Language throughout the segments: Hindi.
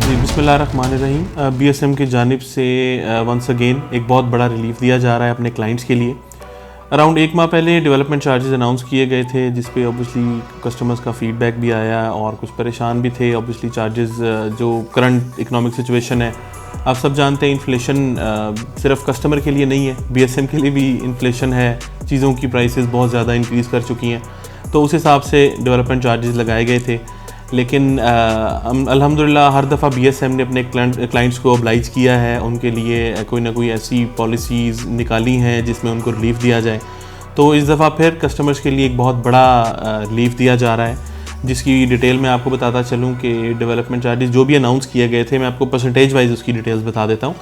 जी, बिस्मिल्लाहिर्रहमानिर्रहीम। बीएसएम की जानिब से वंस अगेन एक बहुत बड़ा रिलीफ दिया जा रहा है अपने क्लाइंट्स के लिए। अराउंड 1 माह पहले डेवलपमेंट चार्जेस अनाउंस किए गए थे, जिस पे ऑब्वियसली कस्टमर्स का फीडबैक भी आया और कुछ परेशान भी थे। ऑब्वियसली चार्जेस जो करंट इकोनॉमिक सिचुएशन है, आप सब जानते हैं इन्फ्लेशन सिर्फ कस्टमर के लिए नहीं है, बीएसएम के लिए भी इन्फ्लेशन है। चीज़ों की प्राइसेस बहुत ज़्यादा इंक्रीज़ कर चुकी हैं, तो उस हिसाब से डेवलपमेंट चार्जेस लगाए गए थे। लेकिन अल्हम्दुलिल्लाह हर दफ़ा बीएसएम ने अपने क्लाइंट्स को ऑब्लाइज किया है, उनके लिए कोई ना कोई ऐसी पॉलिसीज़ निकाली हैं जिसमें उनको रिलीफ दिया जाए। तो इस दफ़ा फिर कस्टमर्स के लिए एक बहुत बड़ा रिलीफ दिया जा रहा है, जिसकी डिटेल मैं आपको बताता चलूँ कि डेवलपमेंट चार्जेस जो भी अनाउंस किए गए थे, मैं आपको परसेंटेज वाइज उसकी डिटेल्स बता देता हूँ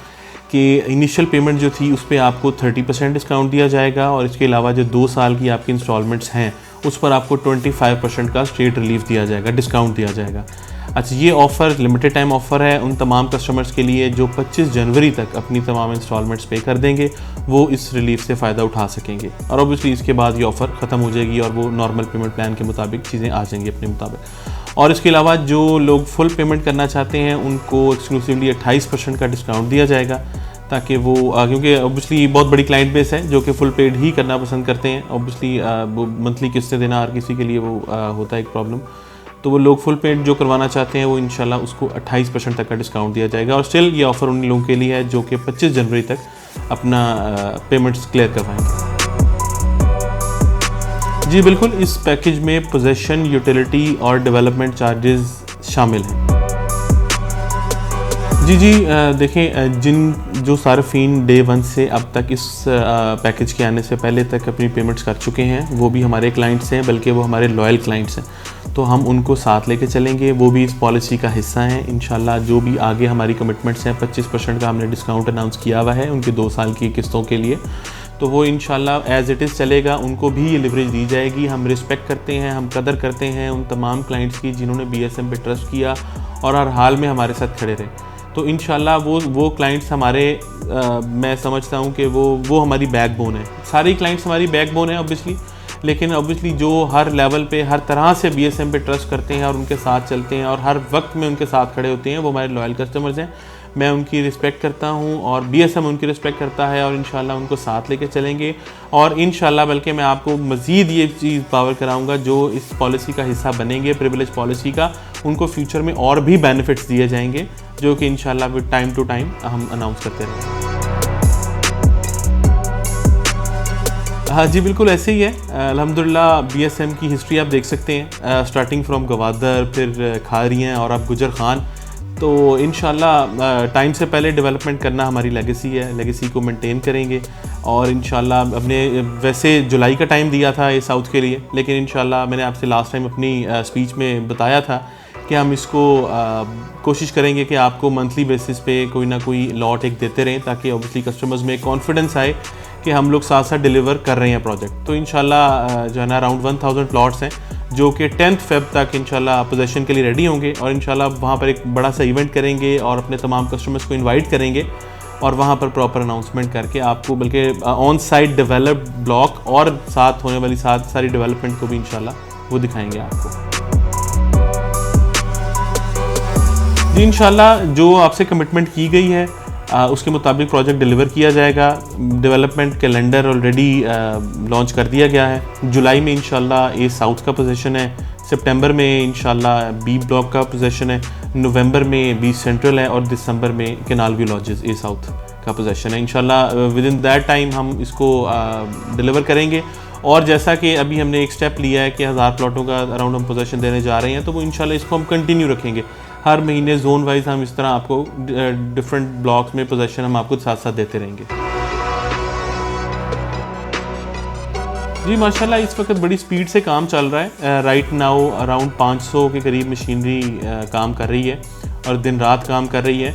कि इनिशियल पेमेंट जो थी उस पर आपको 30% डिस्काउंट दिया जाएगा, और इसके अलावा जो 2 साल की आपकी इंस्टॉलमेंट्स हैं उस पर आपको 25% का स्ट्रेट रिलीफ दिया जाएगा, डिस्काउंट दिया जाएगा। अच्छा, ये ऑफ़र लिमिटेड टाइम ऑफ़र है उन तमाम कस्टमर्स के लिए जो 25 जनवरी तक अपनी तमाम इंस्टॉलमेंट्स पे कर देंगे, वो इस रिलीफ से फ़ायदा उठा सकेंगे। और ऑब्वियसली इसके बाद ये ऑफ़र ख़त्म हो जाएगी और वो नॉर्मल पेमेंट प्लान के मुताबिक चीज़ें आ जाएंगी अपने मुताबिक। और इसके अलावा जो लोग फुल पेमेंट करना चाहते हैं उनको एक्सक्लूसिवली 28% का डिस्काउंट दिया जाएगा, ताकि वो क्योंकि ऑब्वियसली बहुत बड़ी क्लाइंट बेस है जो कि फुल पेड ही करना पसंद करते हैं। ऑब्वियसली वो मंथली किस्तें देना हर किसी के लिए वो होता है एक प्रॉब्लम, तो वो लोग फुल पेड जो करवाना चाहते हैं वो इंशाल्लाह उसको 28% तक का डिस्काउंट दिया जाएगा। और स्टिल ये ऑफ़र उन लोगों के लिए है जो कि 25 जनवरी तक अपना पेमेंट्स क्लियर करवाएंगे। जी बिल्कुल, इस पैकेज में पोजेसन, यूटिलिटी और डेवलपमेंट चार्जेस शामिल हैं। जी, देखें, जो सार्फिन डे 1 से अब तक इस पैकेज के आने से पहले तक अपनी पेमेंट्स कर चुके हैं, वो भी हमारे क्लाइंट्स हैं, बल्कि वो हमारे लॉयल क्लाइंट्स हैं, तो हम उनको साथ लेके चलेंगे। वो भी इस पॉलिसी का हिस्सा हैं इंशाल्लाह। जो भी आगे हमारी कमिटमेंट्स हैं, 25% का हमने डिस्काउंट अनाउंस किया हुआ है उनकी 2 साल की किस्तों के लिए, तो वो इंशाल्लाह एज़ इट इज़ चलेगा। उनको भी ये लिवरेज दी जाएगी। हम रिस्पेक्ट करते हैं, हम कदर करते हैं उन तमाम क्लाइंट्स की जिन्होंने बीएसएम पे ट्रस्ट किया और हर हाल में हमारे साथ खड़े रहे। तो इंशाल्लाह वो क्लाइंट्स हमारे मैं समझता हूँ कि वो हमारी बैकबोन है। सारे क्लाइंट्स हमारी बैकबोन है ऑब्वियसली, लेकिन ऑब्वियसली जो हर लेवल पे हर तरह से बीएसएम पे ट्रस्ट करते हैं और उनके साथ चलते हैं और हर वक्त में उनके साथ खड़े होते हैं, वो हमारे लॉयल कस्टमर्स हैं। मैं उनकी रिस्पेक्ट करता हूँ और बीएसएम उनकी रिस्पेक्ट करता है, और इंशाल्लाह उनको साथ लेके चलेंगे। और इंशाल्लाह बल्कि मैं आपको मज़ीद ये चीज़ पावर कराऊँगा, जो इस पॉलिसी का हिस्सा बनेंगे, प्रिविलेज पॉलिसी का, उनको फ्यूचर में और भी बेनिफिट्स दिए जाएंगे, जो कि इंशाल्लाह विद टाइम टू टाइम हम अनाउंस करते रहेंगे। हाँ जी, बिल्कुल ऐसे ही है। अल्हम्दुलिल्लाह बीएसएम की हिस्ट्री आप देख सकते हैं, स्टार्टिंग फ्रॉम गवादर, फिर खारियाँ और अब गुजर खान। तो इंशाल्लाह टाइम से पहले डेवलपमेंट करना हमारी लेगेसी है, लेगेसी को मेंटेन करेंगे। और इंशाल्लाह हमने वैसे जुलाई का टाइम दिया था ये साउथ के लिए, लेकिन इंशाल्लाह मैंने आपसे लास्ट टाइम अपनी स्पीच में बताया था कि हम इसको कोशिश करेंगे कि आपको मंथली बेसिस पे कोई ना कोई लॉट एक देते रहें, ताकि ऑब्वियसली कस्टमर्स में कॉन्फिडेंस आए कि हम लोग साथ साथ डिलीवर कर रहे हैं प्रोजेक्ट। तो इंशाल्लाह जो है ना अराउंड 1000 प्लॉट्स हैं जो कि 10 फेब तक इंशाल्लाह पोजेसन के लिए रेडी होंगे, और इंशाल्लाह वहाँ पर एक बड़ा सा इवेंट करेंगे और अपने तमाम कस्टमर्स को इन्वाइट करेंगे और वहाँ पर प्रॉपर अनाउंसमेंट करके आपको बल्कि ऑन साइट डेवलप्ड ब्लॉक और साथ होने वाली सारी डेवलपमेंट को भी इंशाल्लाह वो दिखाएंगे आपको। जी इंशाल्लाह जो आपसे कमिटमेंट की गई है उसके मुताबिक प्रोजेक्ट डिलीवर किया जाएगा। डेवलपमेंट कैलेंडर ऑलरेडी लॉन्च कर दिया गया है। जुलाई में इंशाल्लाह ए साउथ का पोजीशन है, सितंबर में इंशाल्लाह बी ब्लॉक का पोजीशन है, नवंबर में बी सेंट्रल है और दिसंबर में कैनाल व्यू लॉजेस ए साउथ का पोजीशन है। इंशाल्लाह विद इन दैट टाइम हम इसको डिलीवर करेंगे। और जैसा कि अभी हमने एक स्टेप लिया है कि 1000 प्लॉटों का अराउंड हम पोजीशन देने जा रहे हैं, तो वो इंशाल्लाह इसको हम कंटिन्यू रखेंगे। हर महीने जोन वाइज हम इस तरह आपको डिफरेंट ब्लॉक्स में पोजीशन हम आपको साथ साथ देते रहेंगे। जी माशाल्लाह इस वक्त बड़ी स्पीड से काम चल रहा है। राइट नाउ अराउंड 500 के करीब मशीनरी काम कर रही है और दिन रात काम कर रही है।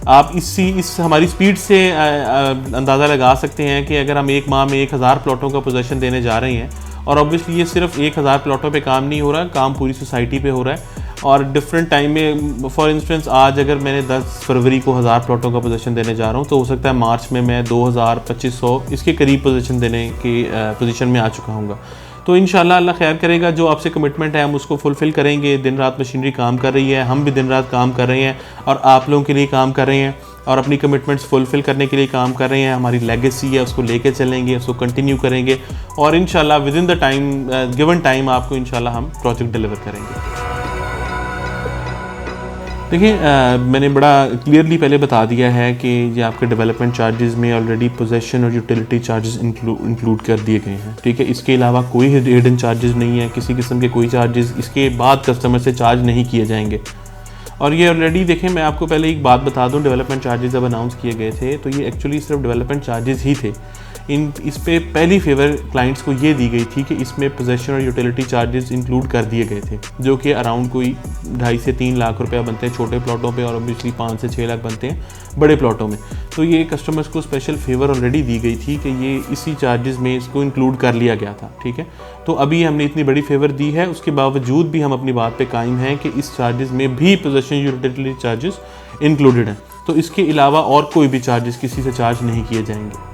आप इस हमारी स्पीड से अंदाज़ा लगा सकते हैं कि अगर हम एक माह में 1000 प्लॉटों का पोजीशन देने जा रहे हैं, और ऑब्वियसली ये सिर्फ 1000 प्लॉटों पे काम नहीं हो रहा, काम पूरी सोसाइटी पे हो रहा है और डिफरेंट टाइम में। फॉर इंस्टेंस आज अगर मैंने 10 फरवरी को 1000 प्लॉटों का पोजीशन देने जा रहा हूँ, तो हो सकता है मार्च में मैं 2000-2500 इसके करीब पोजीशन देने की पोजीशन में आ चुका हूँगा। तो इंशाल्लाह अल्लाह खैर करेगा, जो आपसे कमिटमेंट है हम उसको फुलफ़िल करेंगे। दिन रात मशीनरी काम कर रही है, हम भी दिन रात काम कर रहे हैं और आप लोगों के लिए काम कर रहे हैं और अपनी कमिटमेंट्स फुलफ़िल करने के लिए काम कर रहे हैं। हमारी लेगेसी है, उसको लेके चलेंगे, उसको कंटिन्यू करेंगे और इंशाल्लाह with in the time given time आपको इंशाल्लाह हम प्रोजेक्ट डिलीवर करेंगे। देखिए मैंने बड़ा क्लियरली पहले बता दिया है कि ये आपके डेवलपमेंट चार्जेस में ऑलरेडी पोजेसन और यूटिलिटी चार्जेस इंक्लूड कर दिए गए हैं, ठीक है। इसके अलावा कोई हिडन चार्जेस नहीं है, किसी किस्म के कोई चार्जेस इसके बाद कस्टमर से चार्ज नहीं किए जाएंगे। और ये ऑलरेडी देखें, मैं आपको पहले एक बात बता दूं, डेवलपमेंट चार्जेस जब अनाउंस किए गए थे तो ये एक्चुअली सिर्फ डेवलपमेंट चार्जेस ही थे। इस पे पहली फेवर क्लाइंट्स को ये दी गई थी कि इसमें पोजेसन और यूटिलिटी चार्जेस इंक्लूड कर दिए गए थे, जो कि अराउंड कोई 2.5 से 3 लाख रुपया बनते हैं छोटे प्लॉटों पे और ऑब्वियसली 5 से 6 लाख बनते हैं बड़े प्लॉटों में। तो ये कस्टमर्स को स्पेशल फेवर ऑलरेडी दी गई थी कि ये इसी चार्जेस में इसको इंक्लूड कर लिया गया था, ठीक है। तो अभी हमने इतनी बड़ी फेवर दी है, उसके बावजूद भी हम अपनी बात पे कायम हैं कि इस चार्जेस में भी पोजेसन यूटिलिटी चार्जेस इंक्लूडेड हैं। तो इसके अलावा और कोई भी चार्जेस किसी से चार्ज नहीं किए जाएंगे।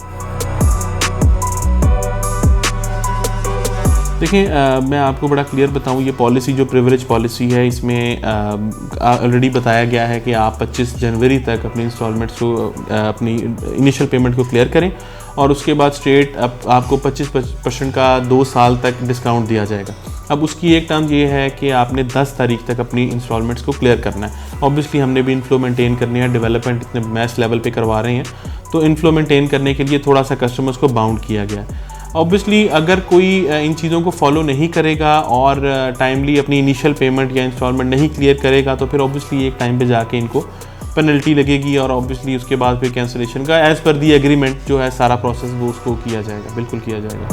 देखिए मैं आपको बड़ा क्लियर बताऊं, ये पॉलिसी जो प्रिविलेज पॉलिसी है इसमें ऑलरेडी बताया गया है कि आप 25 जनवरी तक अपनी इंस्टॉलमेंट्स को अपनी इनिशियल पेमेंट को क्लियर करें और उसके बाद स्ट्रेट आपको 25% का 2 साल तक डिस्काउंट दिया जाएगा। अब उसकी एक टर्म ये है कि आपने 10 तारीख तक अपनी इंस्टॉलमेंट्स को क्लियर करना है। ऑब्वियसली हमने भी इन्फ्लो मेंटेन करनी है, डेवलपमेंट इतने मैस लेवल पे करवा रहे हैं, तो इन्फ्लो मेंटेन करने के लिए थोड़ा सा कस्टमर्स को बाउंड किया गया है। ऑब्वियसली अगर कोई इन चीज़ों को फॉलो नहीं करेगा और टाइमली अपनी इनिशियल पेमेंट या इंस्टॉलमेंट नहीं क्लियर करेगा तो फिर ऑब्वियसली एक टाइम पे जाके इनको पेनल्टी लगेगी और ऑब्वियसली उसके बाद फिर कैंसिलेशन का एज़ पर दी एग्रीमेंट जो है सारा प्रोसेस वो उसको किया जाएगा, बिल्कुल किया जाएगा।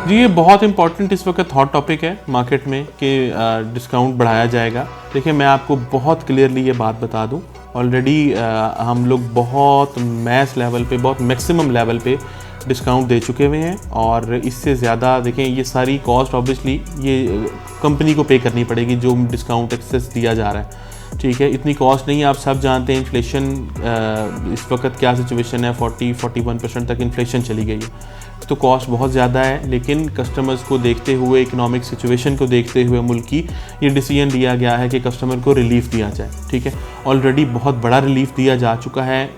जी ये बहुत इंपॉर्टेंट इस वक्त हॉट टॉपिक है मार्केट में कि डिस्काउंट बढ़ाया जाएगा। देखिए मैं आपको बहुत क्लियरली ये बात बता दूं, ऑलरेडी हम लोग बहुत मैस लेवल पे, बहुत मैक्सिमम लेवल पे डिस्काउंट दे चुके हुए हैं और इससे ज़्यादा देखें ये सारी कॉस्ट ऑब्वियसली ये कंपनी को पे करनी पड़ेगी जो डिस्काउंट एक्सेस दिया जा रहा है, ठीक है। इतनी कॉस्ट नहीं है, आप सब जानते हैं इन्फ्लेशन इस वक्त क्या सिचुएशन है, 40-41% तक इन्फ्लेशन चली गई है, तो कॉस्ट बहुत ज़्यादा है। लेकिन कस्टमर्स को देखते हुए, इकोनॉमिक सिचुएशन को देखते हुए मुल्क की, ये डिसीजन लिया गया है कि कस्टमर को रिलीफ दिया जाए, ठीक है। ऑलरेडी बहुत बड़ा रिलीफ दिया जा चुका है।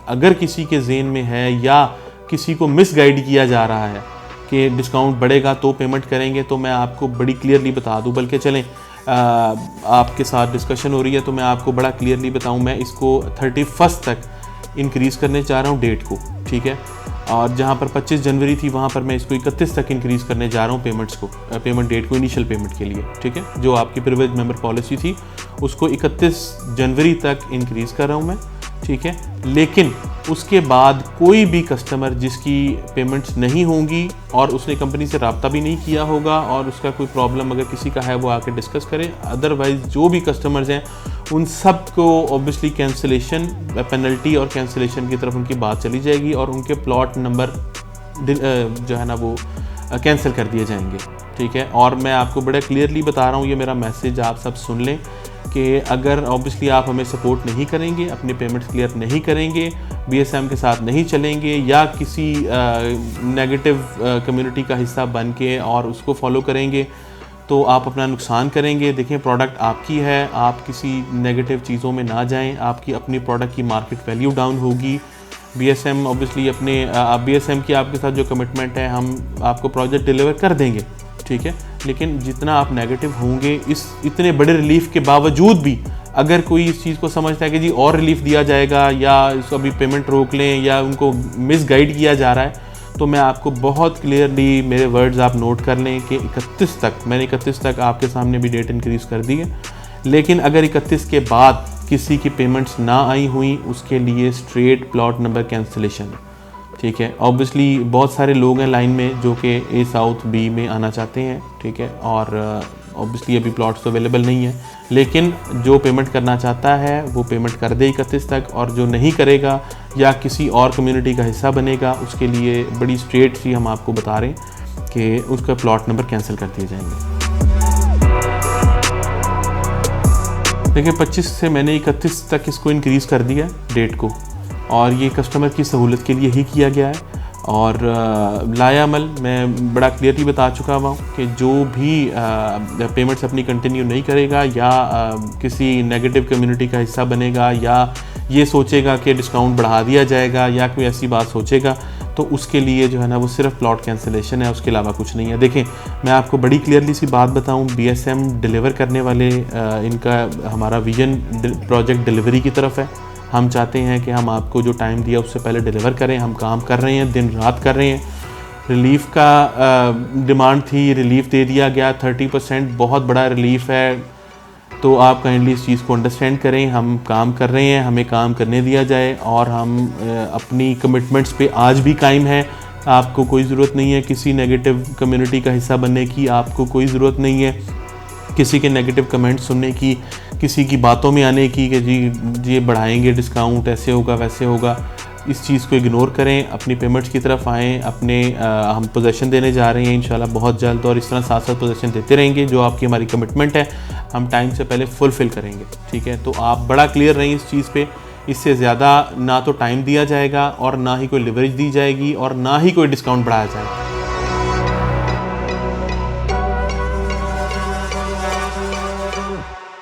अगर किसी के जेन में है या किसी को मिसगाइड किया जा रहा है कि डिस्काउंट बढ़ेगा तो पेमेंट करेंगे, तो मैं आपको बड़ी क्लियरली बता दूं, बल्कि चलें आपके साथ डिस्कशन हो रही है तो मैं आपको बड़ा क्लियरली बताऊं, मैं इसको 31 तक इंक्रीज़ करने चाह रहा हूं डेट को, ठीक है। और जहां पर 25 जनवरी थी वहां पर मैं इसको 31 तक इंक्रीज़ करने जा रहा हूं पेमेंट्स को, पेमेंट डेट को इनिशियल पेमेंट के लिए, ठीक है। जो आपकी प्रिविलेज मेंबर पॉलिसी थी उसको 31 जनवरी तक इंक्रीज़ कर रहा हूं मैं, ठीक है। लेकिन उसके बाद कोई भी कस्टमर जिसकी पेमेंट्स नहीं होंगी और उसने कंपनी से रब्ता भी नहीं किया होगा और उसका कोई प्रॉब्लम अगर किसी का है वो आके डिस्कस करे, अदरवाइज़ जो भी कस्टमर्स हैं उन सब को ऑब्वियसली कैंसिलेशन पेनल्टी और कैंसिलेशन की तरफ उनकी बात चली जाएगी और उनके प्लॉट नंबर जो है ना वो कैंसिल कर दिए जाएंगे, ठीक है। और मैं आपको बड़ा क्लियरली बता रहा हूँ, ये मेरा मैसेज आप सब सुन लें कि अगर ऑब्वियसली आप हमें सपोर्ट नहीं करेंगे, अपने पेमेंट्स क्लियर नहीं करेंगे, BSM के साथ नहीं चलेंगे या किसी नेगेटिव कम्युनिटी का हिस्सा बन के और उसको फॉलो करेंगे तो आप अपना नुकसान करेंगे। देखें प्रोडक्ट आपकी है, आप किसी नेगेटिव चीज़ों में ना जाएं, आपकी अपनी प्रोडक्ट की मार्केट वैल्यू डाउन होगी। BSM ऑब्वियसली अपने BSM की आपके साथ जो कमिटमेंट है, हम आपको प्रोजेक्ट डिलीवर कर देंगे, ठीक है। लेकिन जितना आप नेगेटिव होंगे, इस इतने बड़े रिलीफ के बावजूद भी अगर कोई इस चीज़ को समझता है कि जी और रिलीफ दिया जाएगा या इसको अभी पेमेंट रोक लें या उनको मिसगाइड किया जा रहा है, तो मैं आपको बहुत क्लियरली मेरे वर्ड्स आप नोट कर लें कि 31 तक, मैंने 31 तक आपके सामने भी डेट इंक्रीज़ कर दी है। लेकिन अगर 31 के बाद किसी की पेमेंट्स ना आई हुई, उसके लिए स्ट्रेट प्लॉट नंबर कैंसिलेशन, ठीक है। ऑब्वियसली बहुत सारे लोग हैं लाइन में जो कि A साउथ B में आना चाहते हैं, ठीक है। और ऑब्वियसली अभी प्लॉट्स तो अवेलेबल नहीं है, लेकिन जो पेमेंट करना चाहता है वो पेमेंट कर दे 31 तक, और जो नहीं करेगा या किसी और कम्युनिटी का हिस्सा बनेगा उसके लिए बड़ी स्ट्रेट सी हम आपको बता रहे हैं कि उसका प्लॉट नंबर कैंसिल कर दिए जाएंगे। देखिए 25 से मैंने 31 तक इसको इंक्रीज़ कर दिया डेट को, और ये कस्टमर की सहूलत के लिए ही किया गया है। और लायामल मैं बड़ा क्लियरली बता चुका हुआ हूँ कि जो भी पेमेंट्स अपनी कंटिन्यू नहीं करेगा या किसी नेगेटिव कम्युनिटी का हिस्सा बनेगा या ये सोचेगा कि डिस्काउंट बढ़ा दिया जाएगा या कोई ऐसी बात सोचेगा, तो उसके लिए जो है ना वो सिर्फ प्लॉट कैंसिलेशन है, उसके अलावा कुछ नहीं है। देखें, मैं आपको बड़ी क्लियरली सी बात बताऊं, BSM डिलीवर करने वाले इनका हमारा विजन प्रोजेक्ट डिलीवरी की तरफ है। हम चाहते हैं कि हम आपको जो टाइम दिया उससे पहले डिलीवर करें। हम काम कर रहे हैं, दिन रात कर रहे हैं। रिलीफ़ का डिमांड थी, रिलीफ़ दे दिया गया 30%, बहुत बड़ा रिलीफ़ है। तो आप काइंडली इस चीज़ को अंडरस्टैंड करें। हम काम कर रहे हैं, हमें काम करने दिया जाए और हम अपनी कमिटमेंट्स पे आज भी कायम हैं। आपको कोई ज़रूरत नहीं है किसी नेगेटिव कम्युनिटी का हिस्सा बनने की, आपको कोई ज़रूरत नहीं है किसी के नेगेटिव कमेंट सुनने की, किसी की बातों में आने की कि जी ये बढ़ाएंगे डिस्काउंट, ऐसे होगा वैसे होगा। इस चीज़ को इग्नोर करें, अपनी पेमेंट्स की तरफ आएँ। अपने हम पोजेसन देने जा रहे हैं इंशाल्लाह बहुत जल्द, और इस तरह साथ साथ पोजेसन देते रहेंगे। जो आपकी हमारी कमिटमेंट है हम टाइम से पहले फुलफ़िल करेंगे, ठीक है। तो आप बड़ा क्लियर रहें इस चीज़ पे। इससे ज़्यादा ना तो टाइम दिया जाएगा और ना ही कोई लिवरेज दी जाएगी और ना ही कोई डिस्काउंट बढ़ाया जाएगा।